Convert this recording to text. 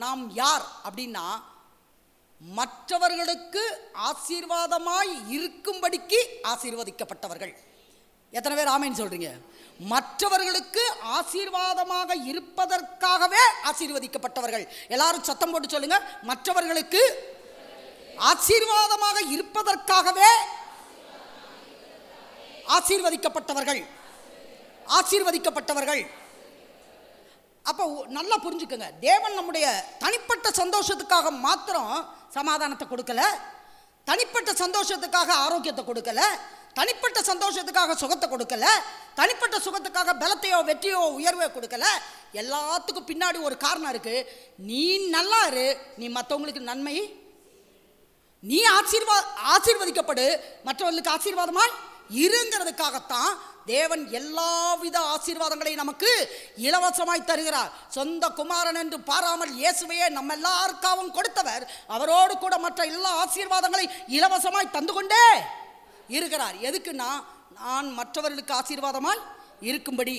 நாம் யார் அப்படின்னா, மற்றவர்களுக்கு ஆசீர்வாதமாய் இருக்கும்படிக்கு ஆசீர்வதிக்கப்பட்டவர்கள். எத்தனை பேர் ஆமேன்னு சொல்றீங்க? மற்றவர்களுக்கு ஆசீர்வாதமாக இருப்பதற்காகவே ஆசீர்வதிக்கப்பட்டவர்கள். எல்லாரும் சத்தம் போட்டு சொல்லுங்க, மற்றவர்களுக்கு ஆசீர்வாதமாக இருப்பதற்காகவே ஆசீர்வதிக்கப்பட்டவர்கள். ஆசீர்வதிக்கப்பட்டவர்கள். அப்போ நல்லா புரிஞ்சுக்கங்க, தேவன் நம்முடைய தனிப்பட்ட சந்தோஷத்துக்காக மாத்திரம் சமாதானத்தை கொடுக்கல, தனிப்பட்ட சந்தோஷத்துக்காக ஆரோக்கியத்தை கொடுக்கல, தனிப்பட்ட சந்தோஷத்துக்காக சுகத்தை கொடுக்கல, தனிப்பட்ட சுகத்துக்காக பலத்தையோ வெற்றியோ உயர்வையோ கொடுக்கல. எல்லாத்துக்கும் பின்னாடி ஒரு காரணம் இருக்கு. நீ நல்லா இரு, நீ மற்றவங்களுக்கு நன்மை, நீ ஆசீர்வதிக்கப்படு, மற்றவர்களுக்கு ஆசீர்வாதமாய் இருங்கிறதுக்காகத்தான் தேவன் எல்லாவித ஆசீர்வாதங்களையும் நமக்கு இலவசமாய் தருகிறார். சொந்த குமாரன் என்று பாராமல் இயேசுவையே நம்ம எல்லாருக்காகவும் கொடுத்தவர் அவரோடு கூட மற்ற எல்லா ஆசீர்வாதங்களை இலவசமாய் தந்து கொண்டே இருக்கிறார். எதுக்குன்னா, நான் மற்றவர்களுக்கு ஆசீர்வாதமாய் இருக்கும்படி.